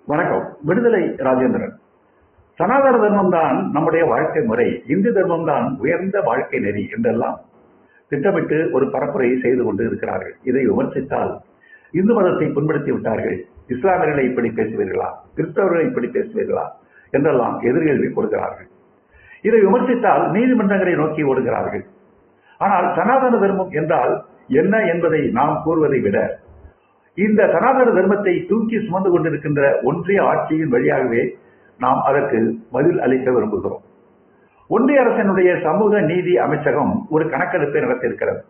வணக்கம். விடுதலை ராஜேந்திரன். சனாதன தர்மம் தான் நம்முடைய வாழ்க்கை முறை, இந்து தர்மம் தான் உயர்ந்த வாழ்க்கை நெறி என்றெல்லாம் திட்டமிட்டு ஒரு பரப்புரையை செய்து கொண்டு இருக்கிறார்கள். இதை விமர்சித்தால் இந்து மதத்தை புண்படுத்தி விட்டார்கள், இஸ்லாமியர்களை இப்படி பேசுவீர்களா, கிறிஸ்தவர்களை இப்படி பேசுவீர்களா என்றெல்லாம் எதிர்கேள்வி கொடுக்கிறார்கள். இதை விமர்சித்தால் நீதிமன்றங்களை நோக்கி ஓடுகிறார்கள். ஆனால் சனாதன தர்மம் என்றால் என்ன என்பதை நாம் கூறுவதை விட இந்த சனாதன தர்மத்தை தூக்கி சுமந்து கொண்டிருக்கின்ற ஒன்றிய ஆட்சியின் வழியாகவே நாம் அதற்கு பதில் அளிக்க விரும்புகிறோம். ஒன்றிய அரசினுடைய சமூக நீதி அமைச்சகம் ஒரு கணக்கெடுப்பை நடத்தியிருக்கிறது.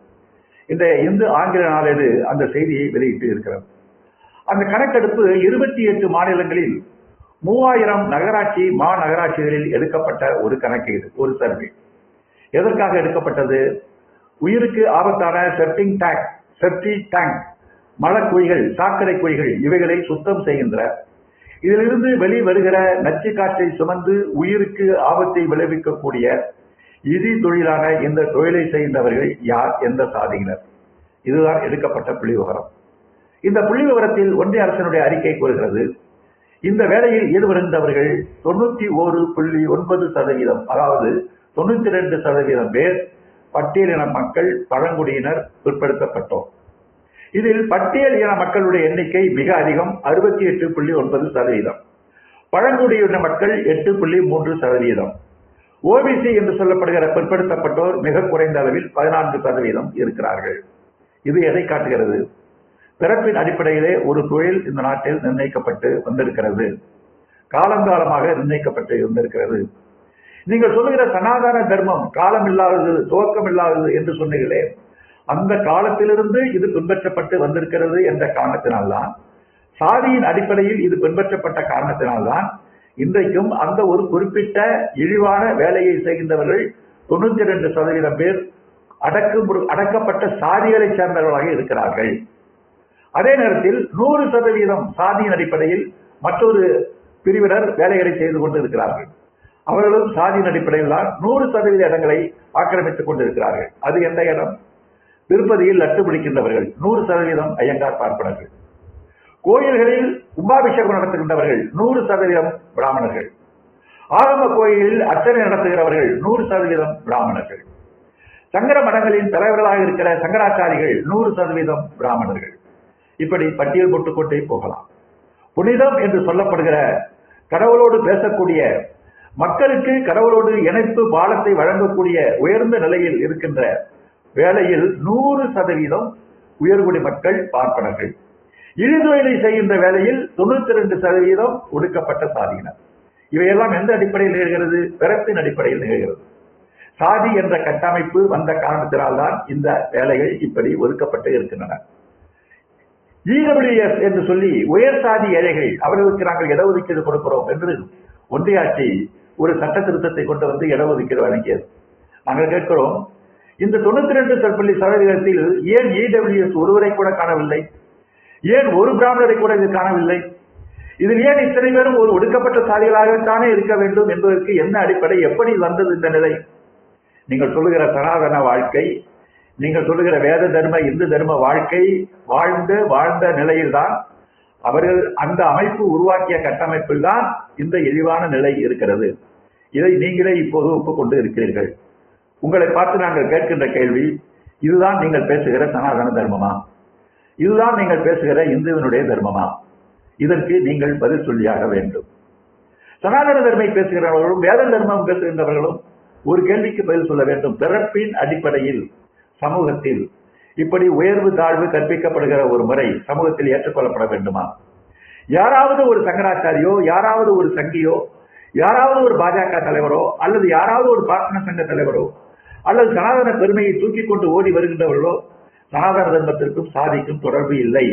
இந்த இந்து ஆங்கில நாளேடு அந்த செய்தியை வெளியிட்டு இருக்கிறது. அந்த கணக்கெடுப்பு 28 மாநிலங்களில் 3000 நகராட்சி மாநகராட்சிகளில் எடுக்கப்பட்ட ஒரு கணக்கீடு, ஒரு சர்வே. எதற்காக எடுக்கப்பட்டது? உயிருக்கு ஆபத்தான செப்டி டேங்க், மலக்குழிகள், சாக்கடை குழிகள் இவைகளை சுத்தம் செய்கின்ற, இதிலிருந்து வெளிவருகிற நச்சு காற்றை சுமந்து உயிருக்கு ஆபத்தை விளைவிக்கக்கூடிய இடி தொழிலான இந்த தொழிலை செய்கின்றவர்கள் யார், எந்த சாதியினர்? இதுதான் எடுக்கப்பட்ட புள்ளி விவரம். இந்த புள்ளி விவரத்தில் ஒன்றிய அரசினுடைய அறிக்கை கூறுகிறது, இந்த வேலையில் ஈடுபடுகின்றவர்கள் 91.9%, அதாவது 92% பேர் பட்டியலின மக்கள், பழங்குடியினர், பிற்படுத்தப்பட்டோர். இதில் பட்டியல் இன மக்களுடைய எண்ணிக்கை மிக அதிகம், 68.9%. பழங்குடியின மக்கள் 8.3%. ஓபிசி என்று சொல்லப்படுகிற பிற்படுத்தப்பட்டோர் மிக குறைந்த அளவில் 14% இருக்கிறார்கள். இது எதை காட்டுகிறது? பிறப்பின் அடிப்படையிலே ஒரு தொழில் இந்த நாட்டில் நிர்ணயிக்கப்பட்டு வந்திருக்கிறது, காலங்காலமாக நிர்ணயிக்கப்பட்டு இருந்திருக்கிறது. நீங்கள் சொல்லுகிற சனாதன தர்மம் காலம் இல்லாதது, துவக்கம் இல்லாதது என்று சொன்னீர்களே, அந்த காலத்திலிருந்து இது பின்பற்றப்பட்டு வந்திருக்கிறது என்ற காரணத்தினால்தான், சாதியின் அடிப்படையில் இது பின்பற்றப்பட்ட காரணத்தினால்தான் இன்றைக்கும் அந்த ஒரு குறிப்பிட்ட இழிவான வேலையை செய்கின்றவர்கள் 92% பேர் அடக்கப்பட்ட சாதிகளை சேர்ந்தவர்களாக இருக்கிறார்கள். அதே நேரத்தில் 100% சாதியின் அடிப்படையில் மற்றொரு பிரிவினர் வேலைகளை செய்து கொண்டு இருக்கிறார்கள். அவர்களும் சாதியின் அடிப்படையில் தான் 100% இடங்களை ஆக்கிரமித்துக் கொண்டிருக்கிறார்கள். அது எந்த இடம்? திருப்பதியில் லட்டு பிடிக்கின்றவர்கள் 100% ஐயங்கார் பார்ப்பனர்கள். கோயில்களில் கும்பாபிஷேகம் நடத்துகின்றவர்கள் 100% பிராமணர்கள். ஆரம்ப கோயிலில் அர்ச்சனை நடத்துகிறவர்கள் 100% பிராமணர்கள். சங்கர மடங்களின் தலைவர்களாக இருக்கிற சங்கராச்சாரிகள் 100% பிராமணர்கள். இப்படி பட்டியல் போட்டுக்கொண்டே போகலாம். புனிதம் என்று சொல்லப்படுகிற, கடவுளோடு பேசக்கூடிய, மக்களுக்கு கடவுளோடு இணைப்பு பாலத்தை வழங்கக்கூடிய உயர்ந்த நிலையில் இருக்கின்ற வேலையில் 100% உயர்குடி மக்கள், பார்ப்பனர்கள். இழிதொழிலை செய்கின்ற வேலையில் 92% ஒடுக்கப்பட்ட சாதியினர். இவையெல்லாம் எந்த அடிப்படையில் நிகழ்கிறது? பிறப்பின் அடிப்படையில் நிகழ்கிறது. சாதி என்ற கட்டமைப்பு வந்த காரணத்தினால்தான் இந்த வேலைகள் இப்படி ஒதுக்கப்பட்டு இருக்கின்றன. இடபிள்யூஎஸ் என்று சொல்லி உயர் சாதி ஏழைகள், அவர்களுக்கு நாங்கள் இடஒதுக்கீடு கொடுக்கிறோம் என்று ஒன்றிய ஆட்சி ஒரு சட்ட திருத்தத்தை கொண்டு வந்து இடஒதுக்கீடு வழங்கியது. நாங்கள் கேட்கிறோம், இந்த 92% ஏன் இடபிள்யூஎஸ் ஒருவரை கூட காணவில்லை? ஏன் ஒரு பிராமணரை கூட இது காணவில்லை? இதில் ஏன் இத்தனை பேரும் ஒரு ஒடுக்கப்பட்ட சாதிகளாகத்தானே இருக்க வேண்டும் என்பதற்கு என்ன அடிப்படை? எப்படி வந்தது இந்த நிலை? நீங்கள் சொல்லுகிற சனாதன வாழ்க்கை, நீங்கள் சொல்லுகிற வேத தர்ம இந்து தர்ம வாழ்க்கை வாழ்ந்த நிலையில்தான், அவர்கள் அந்த அமைப்பு உருவாக்கிய கட்டமைப்பில் தான் இந்த இழிவான நிலை இருக்கிறது. இதை நீங்களே இப்போது ஒப்புக்கொண்டு இருக்கிறீர்கள். உங்களை பார்த்து நாங்கள் கேட்கின்ற கேள்வி, இதுதான் நீங்கள் பேசுகிற சனாதன தர்மமா? இதுதான் நீங்கள் பேசுகிற இந்துவினுடைய தர்மமா? இதற்கு நீங்கள் பதில் சொல்லியாக வேண்டும். சனாதன தர்மை பேசுகிறவர்களும் வேத தர்மம் பேசுகின்றவர்களும் ஒரு கேள்விக்கு பதில் சொல்ல வேண்டும். பிறப்பின் அடிப்படையில் சமூகத்தில் இப்படி உயர்வு தாழ்வு கற்பிக்கப்படுகிற ஒரு முறை சமூகத்தில் ஏற்றுக்கொள்ளப்பட வேண்டுமா? யாராவது ஒரு சங்கராச்சாரியோ, யாராவது ஒரு சங்கியோ, யாராவது ஒரு பாஜக தலைவரோ, அல்லது யாராவது ஒரு பார்ப்பன சங்க தலைவரோ, அல்லது சனாதன பெருமையை தூக்கி கொண்டு ஓடி வருகின்றவர்களோ, சனாதன தர்மத்திற்கும் சாதிக்கும் தொடர்பு இல்லை.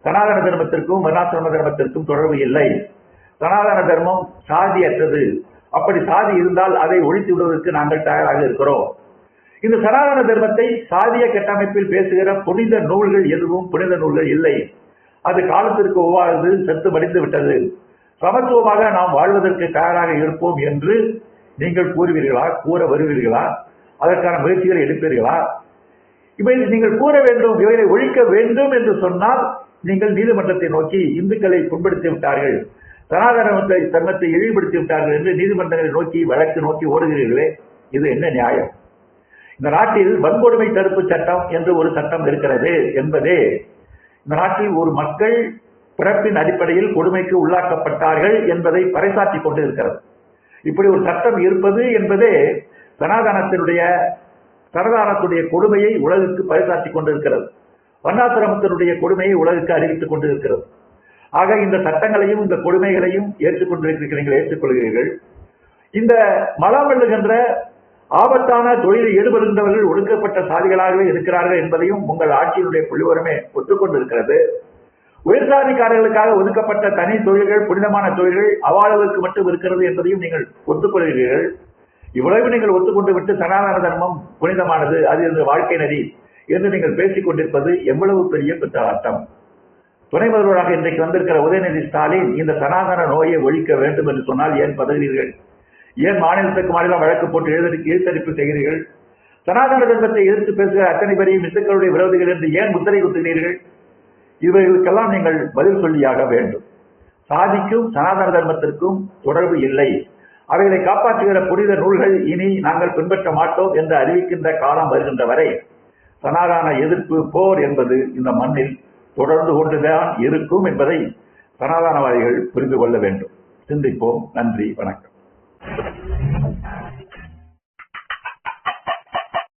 சனாதன தர்மத்திற்கும் வர்ணாசிரம தர்மத்திற்கும் தொடர்பு இல்லை. சனாதன தர்மம் சாதியற்றது. அப்படி சாதி இருந்தால் அதை ஒழித்து விடுவதற்கு நாங்கள் தயாராக இருக்கிறோம். இந்த சனாதன தர்மத்தை சாதிய கட்டமைப்பில் பேசுகிற புனித நூல்கள் எதுவும் புனித நூல்கள் இல்லை. அது காலத்திற்கு ஒவ்வாது, செத்து மடிந்து விட்டது. சமத்துவமாக நாம் வாழ்வதற்கு தயாராக இருப்போம் என்று நீங்கள் கூறுவீர்களா? கூற வருவீர்களா? அதற்கான முயற்சிகளை எடுப்பீர்களா? இவை நீங்கள் கூற வேண்டும், இவைகளை ஒழிக்க வேண்டும் என்று சொன்னால் நீங்கள் நீதிமன்றத்தை நோக்கி இந்துக்களை புண்படுத்தி விட்டார்கள், சனாதன தர்மத்தை இழிவுபடுத்தி விட்டார்கள் என்று நீதிமன்றங்களை நோக்கி வழக்கு நோக்கி ஓடுகிறீர்களே, இது என்ன நியாயம்? இந்த நாட்டில் வன்கொடுமை தடுப்பு சட்டம் என்று ஒரு சட்டம் இருக்கிறது என்பதே இந்த நாட்டில் ஒரு மக்கள் பிறப்பின் அடிப்படையில் கொடுமைக்கு உள்ளாக்கப்பட்டார்கள் என்பதை பறைசாற்றிக் கொண்டு இருக்கிறது. இப்படி ஒரு சட்டம் இருப்பது என்பதே சனாதனத்துடைய கொடுமையை உலகுக்கு பறைசாற்றிக் கொண்டிருக்கிறது. வர்ணாசிரமத்தினுடைய கொடுமையை உலகுக்கு அறிவித்துக் கொண்டிருக்கிறது. ஆக இந்த சட்டங்களையும் இந்த கொடுமைகளையும் ஏற்றுக்கொள்கிறீர்கள். இந்த மலம் வெல்லுகின்ற ஆபத்தான தொழிலில் ஈடுபடுகின்றவர்கள் ஒடுக்கப்பட்ட சாதிகளாகவே இருக்கிறார்கள் என்பதையும் உங்கள் ஆட்சியினுடைய புள்ளிவரமே ஒத்துக்கொண்டிருக்கிறது. உயர்சாதிக்காரர்களுக்காக ஒதுக்கப்பட்ட தனி தொழில்கள், புனிதமான தொழில்கள் அவாழ்வுக்கு மட்டும் இருக்கிறது என்பதையும் நீங்கள் ஒத்துக்கொள்கிறீர்கள். இவ்வளவு நீங்கள் ஒத்துக்கொண்டு விட்டு சனாதன தர்மம் புனிதமானது, அது இந்த வாழ்க்கை நெறி என்று நீங்கள் பேசிக் கொண்டிருப்பது எவ்வளவு பெரிய பித்தலாட்டம்! துணை முதல்வராக இன்றைக்கு வந்திருக்கிற உதயநிதி ஸ்டாலின் இந்த சனாதன நோயை ஒழிக்க வேண்டும் என்று சொன்னால் ஏன் பதறுகிறீர்கள்? ஏன் மாநிலத்துக்கு மாநிலம் வழக்கு போட்டு இழுத்தடிப்பு செய்கிறீர்கள்? சனாதன தர்மத்தை எதிர்த்து பேசுகிற அத்தனை பேரையும் இந்துக்களுடைய விரோதிகள் என்று ஏன் முத்திரை குத்துகிறீர்கள்? இவர்களுக்கெல்லாம் நீங்கள் பதில் சொல்லியாக வேண்டும். சாதிக்கும் சனாதன தர்மத்திற்கும் தொடர்பு இல்லை. அவைகளை காப்பாற்றுகிற புனித நூல்கள் இனி நாங்கள் பின்பற்ற மாட்டோம் என்று அறிவிக்கின்ற காலம் வருகின்ற வரை சனாதன எதிர்ப்பு போர் என்பது இந்த மண்ணில் தொடர்ந்து கொண்டுதான் இருக்கும் என்பதை சனாதனவாதிகள் புரிந்து கொள்ள வேண்டும். சிந்திப்போம். நன்றி, வணக்கம்.